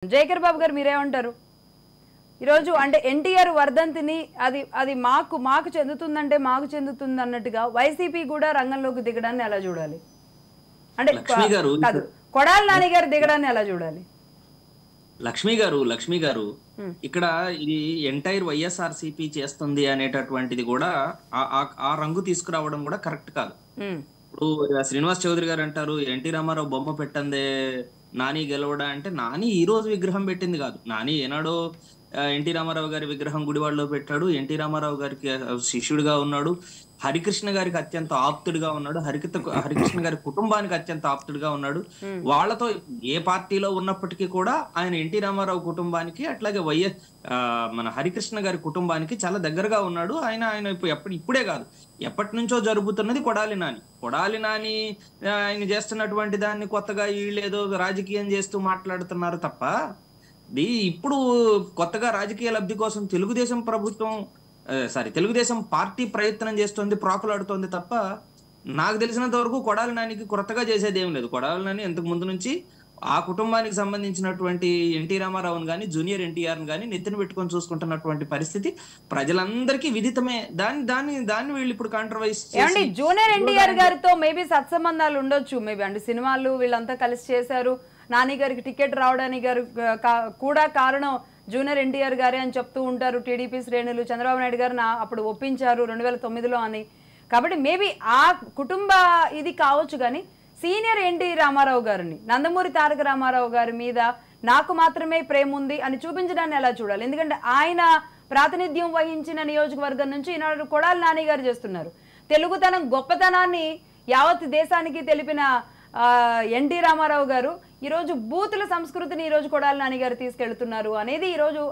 జేకర్ బాబు గారు మీరేమంటారు? ఈరోజు అంటే ఎన్టీఆర్ వర్ధంతిని అది మాకు చెందుతుందంటే మాకు చెందుతుంది అన్నట్టుగా వైసీపీ కూడా రంగంలోకి దిగడాన్ని ఎలా చూడాలి? అంటే కాదు, కొడాలి నాని గారు దిగడాన్ని ఎలా చూడాలి? లక్ష్మి గారు ఇక్కడ ఇది ఎంటైర్ వైఎస్ఆర్సీపీ చేస్తుంది అనేటటువంటిది కూడా ఆ రంగు తీసుకురావడం కూడా కరెక్ట్ కాదు. ఇప్పుడు శ్రీనివాస్ చౌదరి గారు అంటారు ఎన్టీ రామారావు బొమ్మ పెట్టందే నాని గెలవడా అంటే, నాని ఈ రోజు విగ్రహం పెట్టింది కాదు. నాని ఏనాడో ఎన్టీ రామారావు గారి విగ్రహం గుడివాడలో పెట్టాడు. ఎన్టీ రామారావు గారికి శిష్యుడిగా ఉన్నాడు. హరికృష్ణ గారికి అత్యంత ఆప్తుడిగా ఉన్నాడు. హరికృష్ణ గారి కుటుంబానికి అత్యంత ఆప్తుడిగా ఉన్నాడు. వాళ్ళతో ఏ పార్టీలో ఉన్నప్పటికీ కూడా ఆయన ఎన్టీ రామారావు కుటుంబానికి అట్లాగే మన హరికృష్ణ గారి కుటుంబానికి చాలా దగ్గరగా ఉన్నాడు. ఆయన ఇప్పుడే కాదు, ఎప్పటి నుంచో జరుగుతున్నది కొడాలి నాని ఆయన చేస్తున్నటువంటి దాన్ని కొత్తగా వీళ్ళేదో రాజకీయం చేస్తూ మాట్లాడుతున్నారు తప్ప, ఇప్పుడు కొత్తగా రాజకీయ లబ్ధి కోసం తెలుగుదేశం పార్టీ ప్రయత్నం చేస్తుంది, ప్రాకులాడుతోంది తప్ప నాకు తెలిసినంత వరకు కొడాలి నానికి కొత్తగా చేసేది ఏం లేదు. కొడాలి నాని ఇంతకు ముందు నుంచి ఆ కుటుంబానికి సంబంధించినటువంటి ఎన్టీ రామారావుని కానీ జూనియర్ ఎన్టీఆర్ గాని నెత్తిన పెట్టుకొని చూసుకుంటున్నటువంటి పరిస్థితి ప్రజలందరికీ విదితమే. దాన్ని వీళ్ళు ఇప్పుడు కాంట్రవర్సీ ఏమండి, జూనియర్ ఎన్టీఆర్ గారితో మేబీ సత్సంబంధాలు ఉండొచ్చు. మేబీ అంటే సినిమాలు వీళ్ళంతా కలిసి చేశారు. నాని గారికి టికెట్ రావడానికి కూడా కారణం జూనియర్ ఎన్టీఆర్ గారే అని చెప్తూ ఉంటారు టీడీపీ శ్రేణులు. చంద్రబాబు నాయుడు గారు అప్పుడు ఒప్పించారు 2009లో అని. కాబట్టి మేబీ ఆ కుటుంబ ఇది కావచ్చు. కానీ సీనియర్ ఎన్టీ రామారావు గారిని, నందమూరి తారక రామారావు గారి మీద నాకు మాత్రమే ప్రేమ ఉంది అని చూపించడాన్ని ఎలా చూడాలి? ఎందుకంటే ఆయన ప్రాతినిధ్యం వహించిన నియోజకవర్గం నుంచి ఈనాడు కొడాలి నాని గారు చేస్తున్నారు. తెలుగుతనం గొప్పతనాన్ని యావత్ దేశానికి తెలిపిన ఎన్టీ రామారావు గారు ఈరోజు బూతుల సంస్కృతిని ఈరోజు కొడాలి నాని గారు తీసుకెళ్తున్నారు అనేది ఈరోజు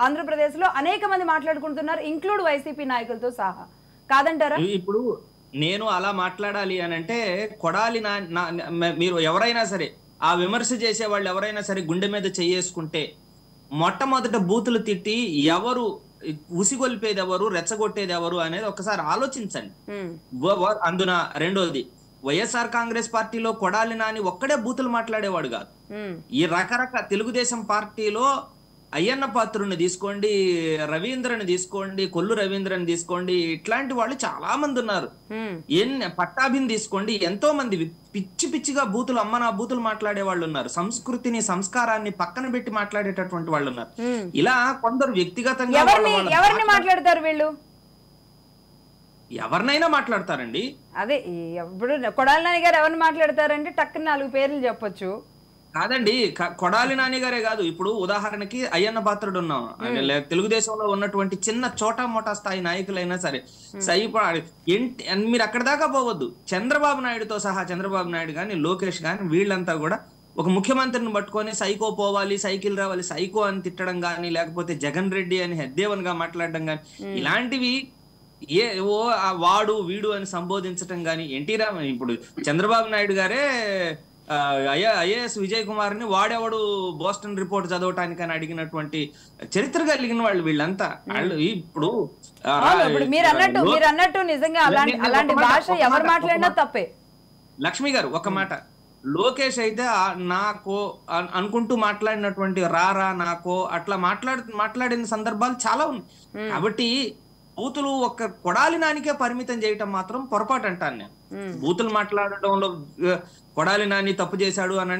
ఆంధ్రప్రదేశ్లో అనేక మంది మాట్లాడుకుంటున్నారు, ఇంక్లూడ్ వైసీపీ నాయకులతో సహా. కాదంటారా? ఇప్పుడు నేను అలా మాట్లాడాలి అని అంటే, కొడాలి మీరు ఎవరైనా సరే ఆ విమర్శ చేసే వాళ్ళు ఎవరైనా సరే గుండె మీద చేసుకుంటే మొట్టమొదట బూతులు తిట్టి ఎవరు ఉసిగొల్పేది ఎవరు, రెచ్చగొట్టేది ఎవరు అనేది ఒకసారి ఆలోచించండి. అందున రెండోది, వైఎస్ఆర్ కాంగ్రెస్ పార్టీలో కొడాలి నాని ఒక్కడే బూతులు మాట్లాడేవాడు కాదు. ఈ రకరకాల తెలుగుదేశం పార్టీలో అయ్యన్న పాత్రుని తీసుకోండి, రవీంద్రని తీసుకోండి, కొల్లు రవీంద్రని తీసుకోండి, ఇట్లాంటి వాళ్ళు చాలా మంది ఉన్నారు. పట్టాభిని తీసుకోండి, ఎంతో మంది పిచ్చిగా బూతులు అమ్మనా బూతులు మాట్లాడే వాళ్ళు ఉన్నారు. సంస్కృతిని సంస్కారాన్ని పక్కన పెట్టి మాట్లాడేటటువంటి వాళ్ళు ఉన్నారు. ఇలా కొందరు వ్యక్తిగతంగా ఎవరిని మాట్లాడతారు వీళ్ళు? ఎవరినైనా మాట్లాడతారండి. అదే ఇప్పుడు కొడాలి నాని గారు ఎవరిని మాట్లాడతారంటే టక్కున 4 పేర్లు చెప్పొచ్చు. కాదండి, కొడాలి నాని గారే కాదు. ఇప్పుడు ఉదాహరణకి అయ్యన్న పాత్రుడు ఉన్నాం, తెలుగుదేశంలో ఉన్నటువంటి చిన్న చోటా మోటా స్థాయి నాయకులైనా సరే మీరు అక్కడ దాకా పోవద్దు. చంద్రబాబు నాయుడుతో సహా, చంద్రబాబు నాయుడు కానీ లోకేష్ కానీ వీళ్ళంతా కూడా ఒక ముఖ్యమంత్రిని పట్టుకొని సైకో పోవాలి, సైకిల్ రావాలి, సైకో అని తిట్టడం కానీ, లేకపోతే జగన్ రెడ్డి అని హెద్దేవన్ గా మాట్లాడడం కానీ, ఇలాంటివి వాడు వీడు అని సంబోధించటం కానీ, ఇప్పుడు చంద్రబాబు నాయుడు గారే ఐఏఎస్ విజయ్ కుమార్ ని వాడెవడు బోస్టన్ రిపోర్ట్ చదవటానికి అని అడిగినటువంటి చరిత్ర కలిగిన వాళ్ళు వీళ్ళంతా. ఇప్పుడు మీరు అన్నట్టు నిజంగా అలాంటి భాష ఎవరు మాట్లాడినా తప్పే. లక్ష్మి గారు ఒక మాట, లోకేష్ అయితే నాకో అనుకుంటూ మాట్లాడినటువంటి రారా నాకో అట్లా మాట్లాడిన సందర్భాలు చాలా ఉన్నాయి. కాబట్టి బూతులు ఒక్క కొడాలి నానికే పరిమితం చేయటం మాత్రం పొరపాటు అంటాను నేను. బూతులు మాట్లాడటంలో కొడాలి నాని తప్పు చేశాడు అని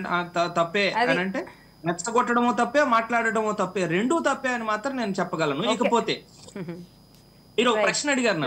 తప్పే అని అంటే, నచ్చగొట్టడమో తప్పే, మాట్లాడటమో తప్పే, రెండూ తప్పే అని మాత్రం నేను చెప్పగలను. ఇకపోతే మీరు ఒక ప్రశ్న అడిగారు.